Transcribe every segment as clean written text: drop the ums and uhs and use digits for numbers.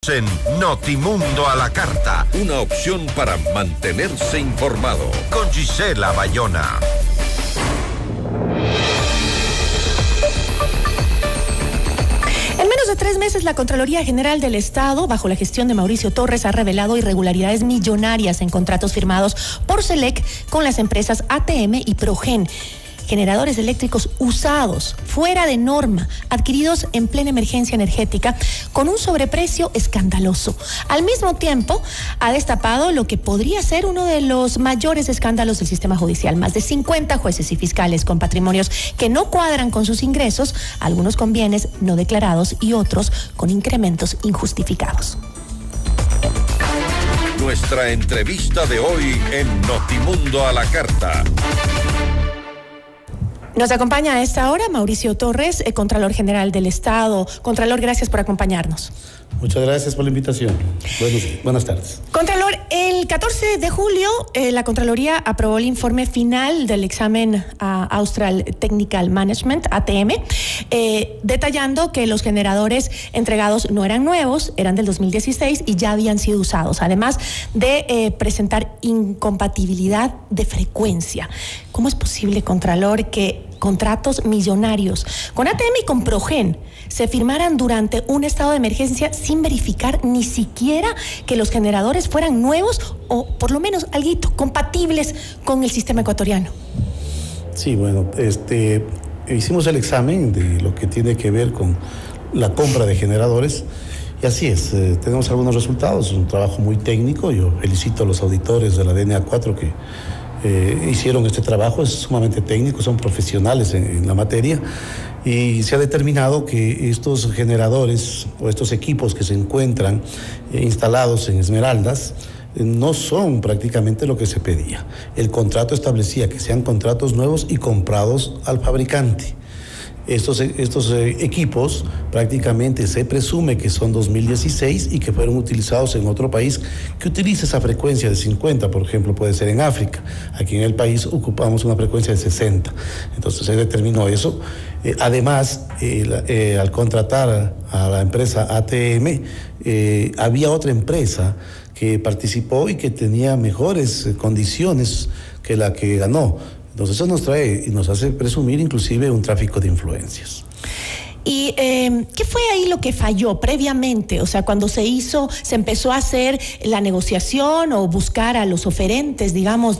En Notimundo a la Carta, una opción para mantenerse informado. Con Gisela Bayona. En menos de 3 meses, la Contraloría General del Estado, bajo la gestión de Mauricio Torres, ha revelado irregularidades millonarias en contratos firmados por SELEC con las empresas ATM y Progen. Generadores eléctricos usados, fuera de norma, adquiridos en plena emergencia energética, con un sobreprecio escandaloso. Al mismo tiempo, ha destapado lo que podría ser uno de los mayores escándalos del sistema judicial. Más de 50 jueces y fiscales con patrimonios que no cuadran con sus ingresos, algunos con bienes no declarados y otros con incrementos injustificados. Nuestra entrevista de hoy en Notimundo a la Carta. Nos acompaña a esta hora Mauricio Torres, Contralor General del Estado. Contralor, gracias por acompañarnos. Muchas gracias por la invitación. Buenas tardes. Contralor, el 14 de julio la Contraloría aprobó el informe final del examen Austral Technical Management, ATM, detallando que los generadores entregados no eran nuevos, eran del 2016 y ya habían sido usados, además de presentar incompatibilidad de frecuencia. ¿Cómo es posible, Contralor, que contratos millonarios con ATM y con Progen se firmaran durante un estado de emergencia sin verificar ni siquiera que los generadores fueran nuevos o por lo menos alguito compatibles con el sistema ecuatoriano? Sí, bueno, hicimos el examen de lo que tiene que ver con la compra de generadores y así es, tenemos algunos resultados, un trabajo muy técnico. Yo felicito a los auditores de la DNA 4 que hicieron este trabajo, es sumamente técnico, son profesionales en la materia, y se ha determinado que estos generadores o estos equipos que se encuentran instalados en Esmeraldas no son prácticamente lo que se pedía. El contrato establecía que sean contratos nuevos y comprados al fabricante. Estos equipos prácticamente se presume que son 2016 y que fueron utilizados en otro país que utiliza esa frecuencia de 50, por ejemplo, puede ser en África. Aquí en el país ocupamos una frecuencia de 60. Entonces se determinó eso. Además, al contratar a la empresa ATM, había otra empresa que participó y que tenía mejores condiciones que la que ganó. Entonces eso nos trae y nos hace presumir inclusive un tráfico de influencias. ¿Y qué fue ahí lo que falló previamente? O sea, cuando se empezó a hacer la negociación o buscar a los oferentes, digamos,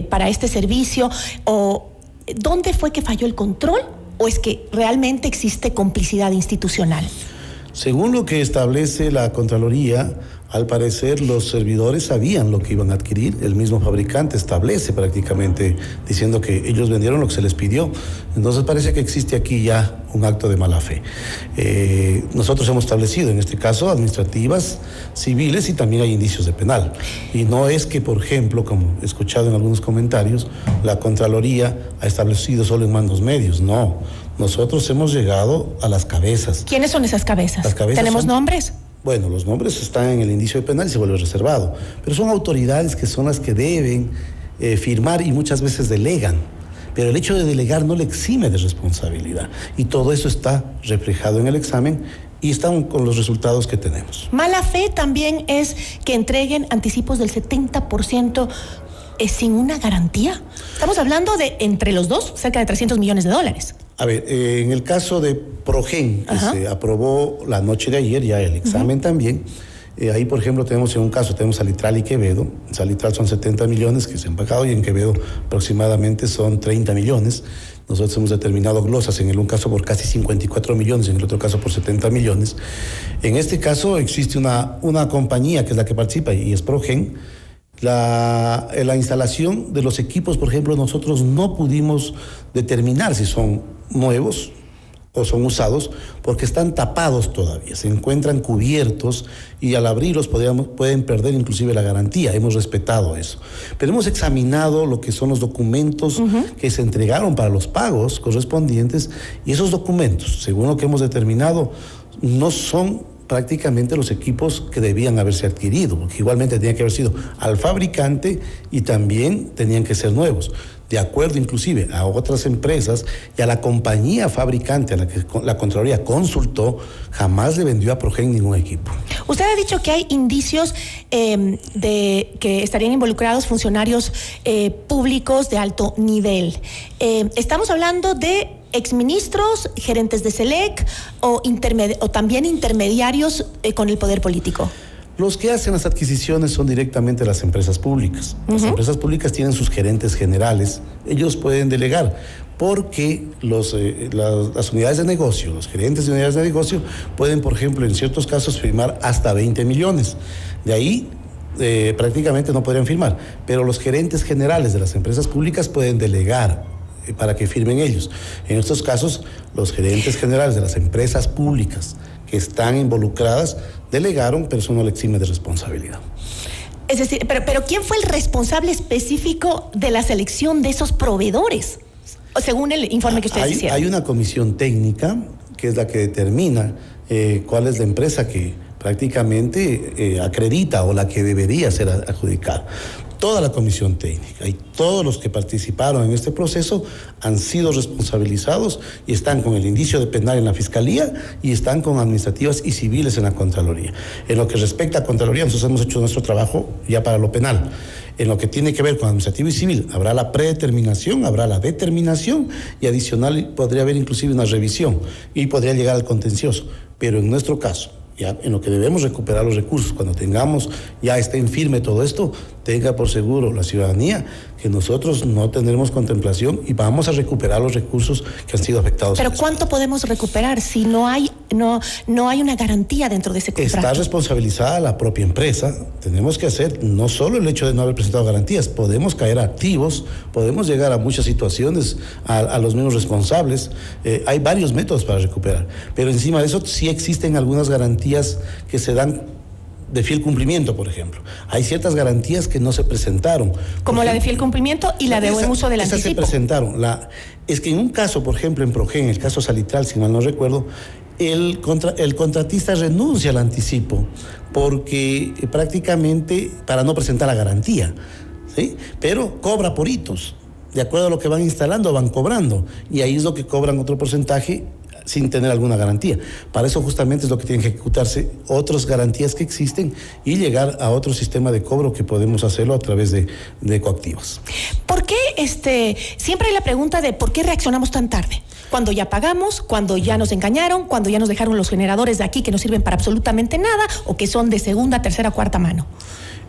para este servicio, o ¿dónde fue que falló el control? ¿O es que realmente existe complicidad institucional? Según lo que establece la Contraloría, al parecer los servidores sabían lo que iban a adquirir. El mismo fabricante establece prácticamente diciendo que ellos vendieron lo que se les pidió. Entonces parece que existe aquí ya un acto de mala fe. Nosotros hemos establecido en este caso administrativas, civiles y también hay indicios de penal. Y no es que, por ejemplo, como he escuchado en algunos comentarios, la Contraloría ha establecido solo en mandos medios. No, nosotros hemos llegado a las cabezas. ¿Quiénes son esas cabezas? Las cabezas ¿Tenemos nombres? Bueno, los nombres están en el indicio de penal y se vuelve reservado, pero son autoridades que son las que deben firmar y muchas veces delegan, pero el hecho de delegar no le exime de responsabilidad y todo eso está reflejado en el examen y están con los resultados que tenemos. Mala fe también es que entreguen anticipos del 70% sin una garantía. Estamos hablando de, entre los dos, cerca de $300 millones. A ver, en el caso de Progen, que se aprobó la noche de ayer, ya el examen también, ahí por ejemplo tenemos en un caso, tenemos Salitral y Quevedo. En Salitral son 70 millones que se han pagado y en Quevedo aproximadamente son 30 millones. Nosotros hemos determinado glosas en un caso por casi 54 millones, en el otro caso por 70 millones. En este caso existe una compañía que es la que participa y es Progen. La instalación de los equipos, por ejemplo, nosotros no pudimos determinar si son nuevos o son usados porque están tapados todavía, se encuentran cubiertos y al abrirlos pueden perder inclusive la garantía. Hemos respetado eso, pero hemos examinado lo que son los documentos que se entregaron para los pagos correspondientes y esos documentos, según lo que hemos determinado, no son prácticamente los equipos que debían haberse adquirido, porque igualmente tenía que haber sido al fabricante y también tenían que ser nuevos, de acuerdo inclusive a otras empresas y a la compañía fabricante a la que la Contraloría consultó, jamás le vendió a Progen ningún equipo. Usted ha dicho que hay indicios de que estarían involucrados funcionarios públicos de alto nivel. Estamos hablando de exministros, gerentes de SELEC o también intermediarios con el poder político. Los que hacen las adquisiciones son directamente las empresas públicas. Las empresas públicas tienen sus gerentes generales. Ellos pueden delegar porque las unidades de negocio, los gerentes de unidades de negocio pueden, por ejemplo, en ciertos casos firmar hasta 20 millones. De ahí prácticamente no podrían firmar. Pero los gerentes generales de las empresas públicas pueden delegar para que firmen ellos. En estos casos, los gerentes generales de las empresas públicas que están involucradas delegaron, pero eso no le exime de responsabilidad. Es decir, pero ¿quién fue el responsable específico de la selección de esos proveedores? Según el informe que ustedes hicieron. Hay una comisión técnica que es la que determina cuál es la empresa que prácticamente acredita o la que debería ser adjudicada. Toda la comisión técnica y todos los que participaron en este proceso han sido responsabilizados y están con el indicio de penal en la Fiscalía y están con administrativas y civiles en la Contraloría. En lo que respecta a Contraloría, nosotros hemos hecho nuestro trabajo ya para lo penal. En lo que tiene que ver con administrativo y civil, habrá la predeterminación, habrá la determinación y adicional podría haber inclusive una revisión y podría llegar al contencioso. Pero en nuestro caso, ya en lo que debemos recuperar los recursos, cuando tengamos, ya esté en firme todo esto, tenga por seguro la ciudadanía que nosotros no tendremos contemplación y vamos a recuperar los recursos que han sido afectados. Pero ¿cuánto podemos recuperar si no hay una garantía dentro de ese contrato? Está responsabilizada la propia empresa. Tenemos que hacer no solo el hecho de no haber presentado garantías, podemos caer activos, podemos llegar a muchas situaciones, a los mismos responsables. Hay varios métodos para recuperar, pero encima de eso sí existen algunas garantías que se dan de fiel cumplimiento, por ejemplo. Hay ciertas garantías que no se presentaron. Como la de fiel cumplimiento y la de buen uso del anticipo. Esas se presentaron. Es que en un caso, por ejemplo, en Progen, el caso Salitral, si mal no recuerdo, el contratista renuncia al anticipo porque prácticamente para no presentar la garantía, ¿sí? Pero cobra por hitos. De acuerdo a lo que van instalando, van cobrando. Y ahí es lo que cobran otro porcentaje sin tener alguna garantía. Para eso justamente es lo que tienen que ejecutarse otras garantías que existen y llegar a otro sistema de cobro que podemos hacerlo a través de coactivos. ¿Por qué siempre hay la pregunta de por qué reaccionamos tan tarde? Cuando ya pagamos, cuando ya nos engañaron, cuando ya nos dejaron los generadores de aquí que no sirven para absolutamente nada o que son de segunda, tercera, cuarta mano.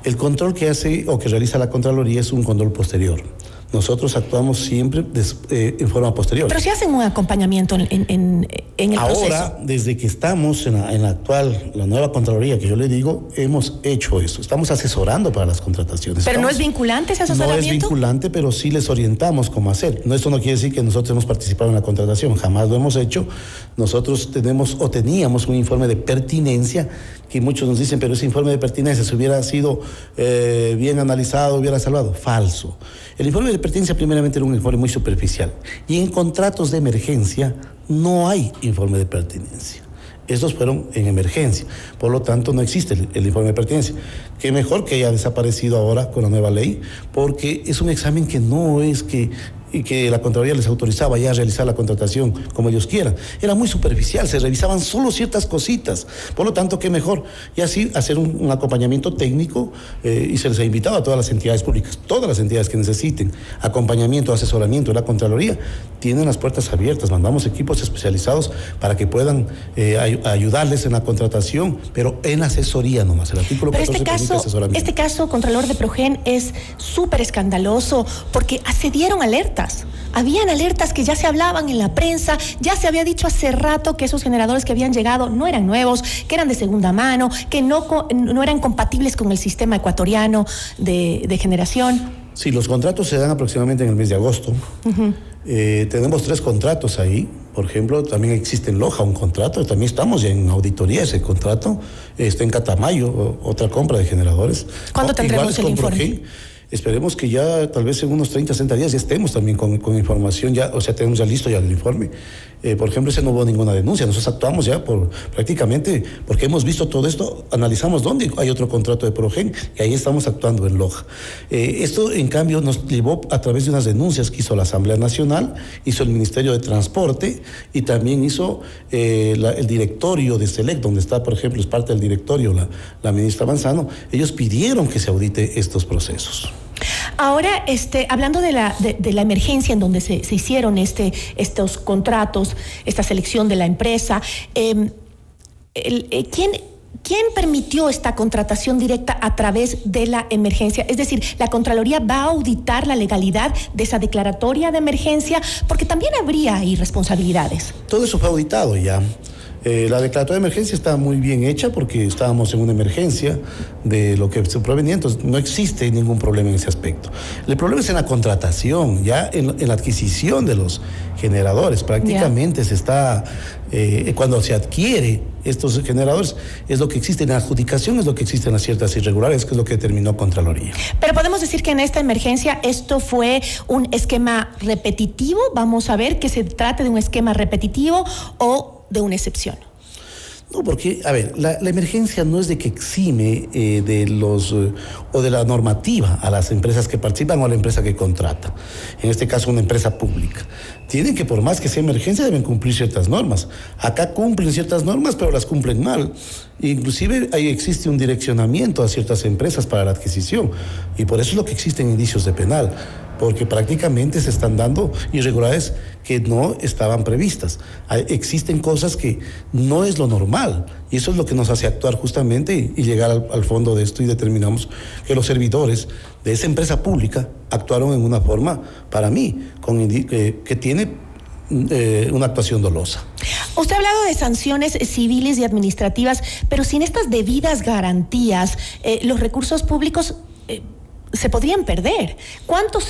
El control que hace o que realiza la Contraloría es un control posterior. Nosotros actuamos siempre en forma posterior. Pero si hacen un acompañamiento en el proceso. Ahora, desde que estamos en la nueva Contraloría, que yo le digo, hemos hecho eso. Estamos asesorando para las contrataciones. ¿Pero no es vinculante ese asesoramiento? No es vinculante, pero sí les orientamos cómo hacer. Esto no quiere decir que nosotros hemos participado en la contratación. Jamás lo hemos hecho. Nosotros teníamos un informe de pertinencia que muchos nos dicen, pero ese informe de pertinencia, si hubiera sido bien analizado, hubiera salvado. Falso. El informe de pertinencia primeramente era un informe muy superficial y en contratos de emergencia no hay informe de pertinencia. Estos fueron en emergencia, por lo tanto no existe el informe de pertinencia. Qué mejor que haya desaparecido ahora con la nueva ley, porque es un examen que no es que la Contraloría les autorizaba ya a realizar la contratación como ellos quieran. Era muy superficial, se revisaban solo ciertas cositas. Por lo tanto, qué mejor. Y así hacer un acompañamiento técnico y se les ha invitado a todas las entidades públicas, todas las entidades que necesiten acompañamiento, asesoramiento de la Contraloría, tienen las puertas abiertas. Mandamos equipos especializados para que puedan ayudarles en la contratación, pero en asesoría nomás. El artículo 14 permite asesoramiento. Este caso, Contralor de Progen, es súper escandaloso porque se dieron alertas. Habían alertas que ya se hablaban en la prensa, ya se había dicho hace rato que esos generadores que habían llegado no eran nuevos, que eran de segunda mano, que no eran compatibles con el sistema ecuatoriano de generación. Sí, los contratos se dan aproximadamente en el mes de agosto. Tenemos 3 contratos ahí. Por ejemplo, también existe en Loja un contrato, también estamos ya en auditoría ese contrato. Está en Catamayo, otra compra de generadores. ¿Cuándo tendremos el informe? Esperemos que ya tal vez en unos 30, 60 días ya estemos también con información, ya, o sea, tenemos ya listo ya el informe. Por ejemplo, ese no hubo ninguna denuncia. Nosotros actuamos ya prácticamente porque hemos visto todo esto, analizamos dónde hay otro contrato de Progen y ahí estamos actuando en Loja. Esto, en cambio, nos llevó a través de unas denuncias que hizo la Asamblea Nacional, hizo el Ministerio de Transporte y también hizo el directorio de SELEC, donde está, por ejemplo, es parte del directorio la ministra Manzano. Ellos pidieron que se audite estos procesos. Ahora, hablando de la emergencia en donde se hicieron estos contratos, esta selección de la empresa, ¿quién permitió esta contratación directa a través de la emergencia? Es decir, ¿la Contraloría va a auditar la legalidad de esa declaratoria de emergencia? Porque también habría irresponsabilidades. Todo eso fue auditado ya. La declaratoria de emergencia está muy bien hecha porque estábamos en una emergencia de lo que se provenía, entonces no existe ningún problema en ese aspecto. El problema es en la contratación, ya en la adquisición de los generadores. Prácticamente se está, cuando se adquiere estos generadores, es lo que existe en la adjudicación, es lo que existe en las ciertas irregularidades, que es lo que determinó Contraloría. Pero podemos decir que en esta emergencia esto fue un esquema repetitivo. Vamos a ver que se trate de un esquema repetitivo o de una excepción. No, porque, a ver, la emergencia no es de que exime o de la normativa a las empresas que participan o a la empresa que contrata. En este caso, una empresa pública. Tienen que, por más que sea emergencia, deben cumplir ciertas normas. Acá cumplen ciertas normas, pero las cumplen mal. Inclusive ahí existe un direccionamiento a ciertas empresas para la adquisición. Y por eso es lo que existen indicios de penal, porque prácticamente se están dando irregularidades que no estaban previstas. Existen cosas que no es lo normal, y eso es lo que nos hace actuar justamente y llegar al fondo de esto, y determinamos que los servidores de esa empresa pública actuaron en una forma, para mí, que tiene una actuación dolosa. Usted ha hablado de sanciones civiles y administrativas, pero sin estas debidas garantías, los recursos públicos se podrían perder. ¿Cuántos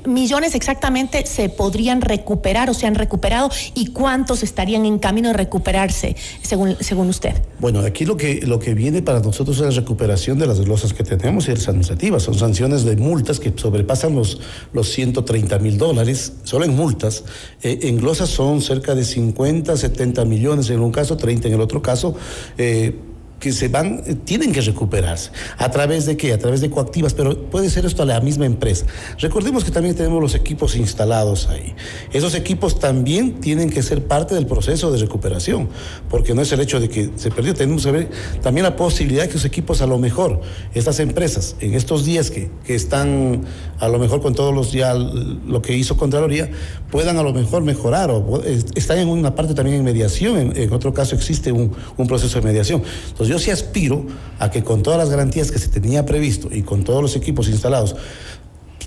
millones exactamente se podrían recuperar o se han recuperado y cuántos estarían en camino de recuperarse, según usted? Bueno, aquí lo que viene para nosotros es la recuperación de las glosas que tenemos y las administrativas. Son sanciones de multas que sobrepasan los $130,000, solo en multas. En glosas son cerca de 50, 70 millones en un caso, 30 en el otro caso. Que tienen que recuperarse. ¿A través de qué? A través de coactivas, pero puede ser esto a la misma empresa. Recordemos que también tenemos los equipos instalados ahí. Esos equipos también tienen que ser parte del proceso de recuperación, porque no es el hecho de que se perdió, tenemos que ver también la posibilidad de que esos equipos, a lo mejor, estas empresas, en estos días que están, a lo mejor con todos los ya lo que hizo Contraloría, puedan a lo mejor mejorar, o están en una parte también en mediación, en otro caso existe un proceso de mediación. Entonces yo sí aspiro a que con todas las garantías que se tenía previsto y con todos los equipos instalados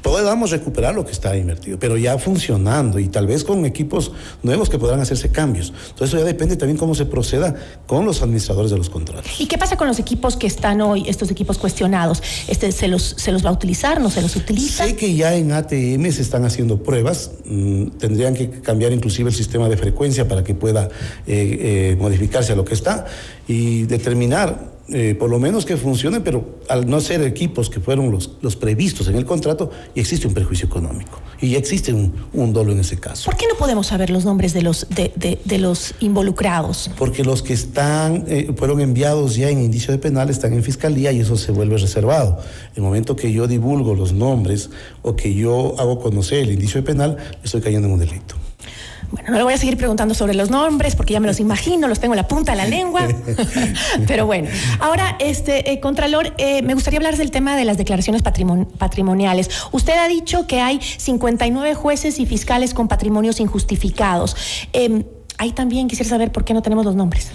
podamos recuperar lo que está invertido, pero ya funcionando y tal vez con equipos nuevos que podrán hacerse cambios. Entonces eso ya depende también cómo se proceda con los administradores de los contratos. ¿Y qué pasa con los equipos que están hoy, estos equipos cuestionados? ¿Se los va a utilizar? ¿No se los utiliza? Sé que ya en ATM se están haciendo pruebas. Tendrían que cambiar inclusive el sistema de frecuencia para que pueda modificarse a lo que está y determinar por lo menos que funcione, pero al no ser equipos que fueron los previstos en el contrato, y existe un perjuicio económico y ya existe un dolo en ese caso. ¿Por qué no podemos saber los nombres de los involucrados? Porque los que fueron enviados ya en indicio de penal están en fiscalía y eso se vuelve reservado. El momento que yo divulgo los nombres o que yo hago conocer el indicio de penal, estoy cayendo en un delito. Bueno, no le voy a seguir preguntando sobre los nombres porque ya me los imagino, los tengo en la punta de la lengua. Pero bueno, ahora, Contralor, me gustaría hablar del tema de las declaraciones patrimoniales. Usted ha dicho que hay 59 jueces y fiscales con patrimonios injustificados. Ahí también quisiera saber por qué no tenemos los nombres.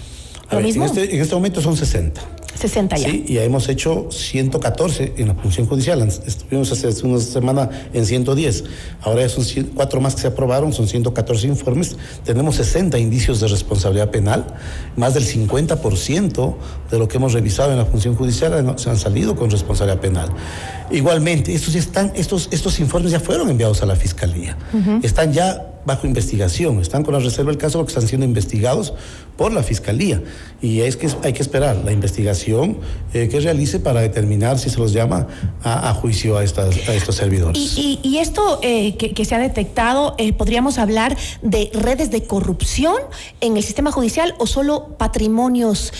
¿Lo mismo? En este momento son 60. 60 ya. Sí, y hemos hecho 114 en la función judicial. Estuvimos hace una semana en 110. Ahora ya son 4 más que se aprobaron, son 114 informes. Tenemos 60 indicios de responsabilidad penal. Más del 50% de lo que hemos revisado en la función judicial se han salido con responsabilidad penal. Igualmente, estos informes ya fueron enviados a la Fiscalía. Están ya bajo investigación, están con la reserva del caso porque están siendo investigados por la Fiscalía. Y es que hay que esperar la investigación que realice para determinar si se los llama a juicio a estos servidores. Y esto que se ha detectado, ¿podríamos hablar de redes de corrupción en el sistema judicial o solo patrimonios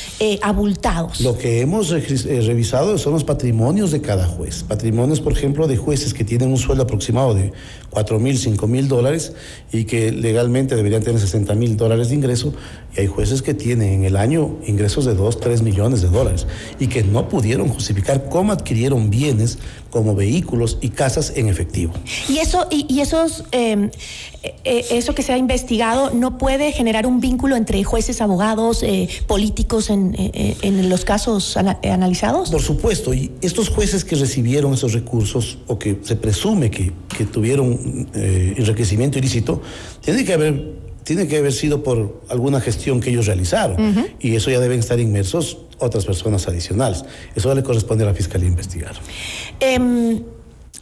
abultados? Lo que hemos revisado son los patrimonios de cada juez. Patrimonios, por ejemplo, de jueces que tienen un sueldo aproximado de $4,000, $5,000 y que legalmente deberían tener $60,000 de ingreso, y hay jueces que tienen en el año ingresos de $2-3 millones y que no pudieron justificar cómo adquirieron bienes como vehículos y casas en efectivo. Y eso que se ha investigado no puede generar un vínculo entre jueces, abogados, políticos en los casos analizados. Por supuesto, y estos jueces que recibieron esos recursos o que se presume que tuvieron enriquecimiento ilícito, tiene que haber sido por alguna gestión que ellos realizaron, y eso ya deben estar inmersos otras personas adicionales. Eso ya le corresponde a la Fiscalía investigar.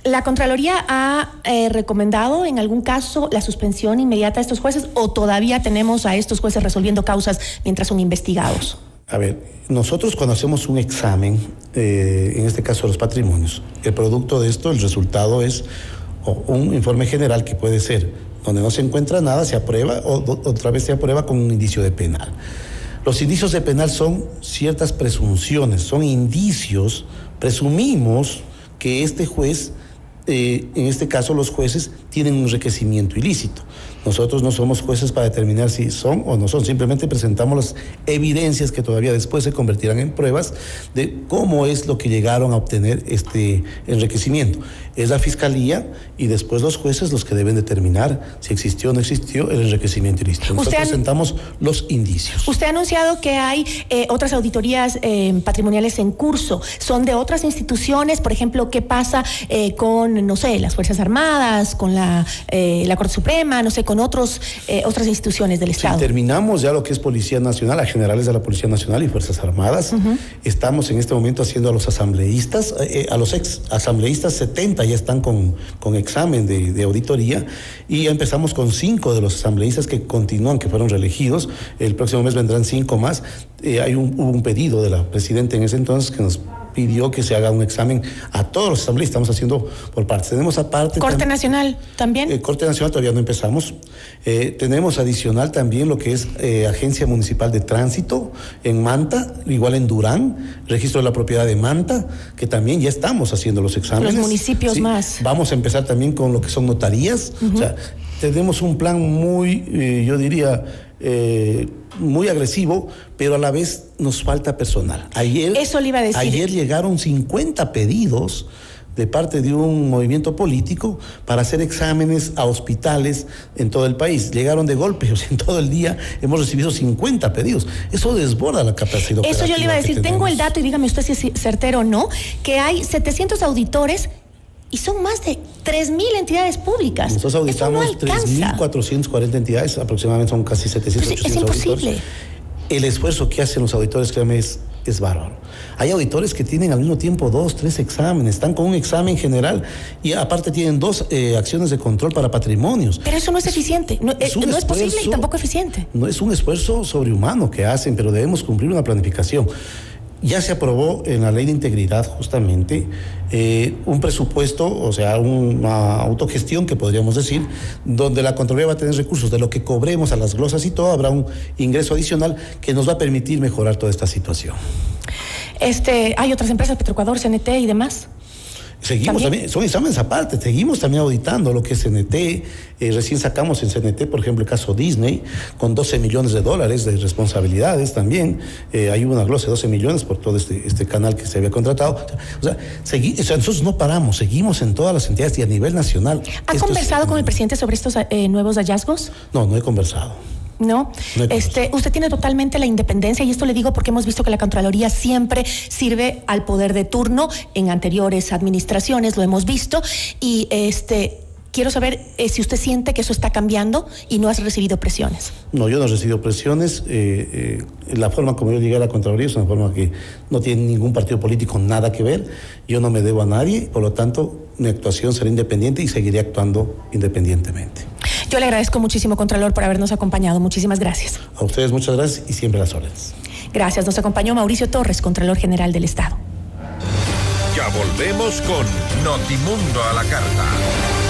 ¿La Contraloría ha recomendado en algún caso la suspensión inmediata de estos jueces o todavía tenemos a estos jueces resolviendo causas mientras son investigados? A ver, nosotros cuando hacemos un examen, en este caso los patrimonios, el producto de esto, el resultado es un informe general que puede ser donde no se encuentra nada, se aprueba, o otra vez se aprueba con un indicio de penal. Los indicios de penal son ciertas presunciones, son indicios, presumimos que este juez, en este caso los jueces, tienen un enriquecimiento ilícito. Nosotros no somos jueces para determinar si son o no son, simplemente presentamos las evidencias que todavía después se convertirán en pruebas de cómo es lo que llegaron a obtener este enriquecimiento. Es la Fiscalía y después los jueces los que deben determinar si existió o no existió el enriquecimiento ilícito. Nosotros presentamos los indicios. Usted ha anunciado que hay otras auditorías patrimoniales en curso. ¿Son de otras instituciones? Por ejemplo, ¿qué pasa con, no sé, las Fuerzas Armadas, con la Corte Suprema, no sé, con otras instituciones del Estado? Si terminamos ya lo que es Policía Nacional, a generales de la Policía Nacional y Fuerzas Armadas, estamos en este momento haciendo a los asambleístas, a los ex asambleístas 70 ya están con examen de auditoría, y ya empezamos con 5 de los asambleístas que continúan, que fueron reelegidos. El próximo mes vendrán 5 más. Hubo un pedido de la presidenta en ese entonces que nos pidió que se haga un examen a todos los asambleístas. Estamos haciendo por partes. Tenemos aparte... ¿Corte Nacional también? Corte Nacional todavía no empezamos. Tenemos adicional también lo que es Agencia Municipal de Tránsito en Manta, igual en Durán, Registro de la Propiedad de Manta, que también ya estamos haciendo los exámenes. Los municipios más. Vamos a empezar también con lo que son notarías. O sea, tenemos un plan muy, yo diría... muy agresivo, pero a la vez nos falta personal. Eso le iba a decir. Ayer llegaron 50 pedidos de parte de un movimiento político para hacer exámenes a hospitales en todo el país. Llegaron de golpe, o sea, en todo el día hemos recibido 50 pedidos. Eso desborda la capacidad operativa. Eso yo le iba a decir. Tengo el dato, y dígame usted si es certero o no, que hay 700 auditores y son más de 3,000 entidades públicas. Nosotros auditamos 3,440 entidades, aproximadamente son casi 700. Pues es imposible. Auditores. El esfuerzo que hacen los auditores, créanme, es bárbaro. Hay auditores que tienen al mismo tiempo 2, 3 exámenes, están con un examen general y aparte tienen 2 acciones de control para patrimonios. Pero eso no es eficiente, no es posible y tampoco eficiente. No es un esfuerzo sobrehumano que hacen, pero debemos cumplir una planificación. Ya se aprobó en la Ley de Integridad justamente un presupuesto, o sea, una autogestión que podríamos decir, donde la Contraloría va a tener recursos de lo que cobremos a las glosas y todo, habrá un ingreso adicional que nos va a permitir mejorar toda esta situación. Hay otras empresas, Petroecuador, CNT y demás. Seguimos también, son exámenes aparte, seguimos también auditando lo que es CNT. Recién sacamos en CNT, por ejemplo, el caso Disney, con $12 millones de responsabilidades también. Hay una glosa de 12 millones por todo este canal que se había contratado. O sea, nosotros no paramos, seguimos en todas las entidades y a nivel nacional. ¿Ha conversado con el presidente sobre estos nuevos hallazgos? No he conversado. ¿No? Usted tiene totalmente la independencia, y esto le digo porque hemos visto que la Contraloría siempre sirve al poder de turno en anteriores administraciones, lo hemos visto, y quiero saber si usted siente que eso está cambiando y no has recibido presiones. No, yo no he recibido presiones. La forma como yo llegué a la Contraloría es una forma que no tiene ningún partido político nada que ver. Yo no me debo a nadie, por lo tanto, mi actuación será independiente y seguiré actuando independientemente. Yo le agradezco muchísimo, Contralor, por habernos acompañado. Muchísimas gracias. A ustedes muchas gracias y siempre a las órdenes. Gracias. Nos acompañó Mauricio Torres, Contralor General del Estado. Ya volvemos con Notimundo a la Carta.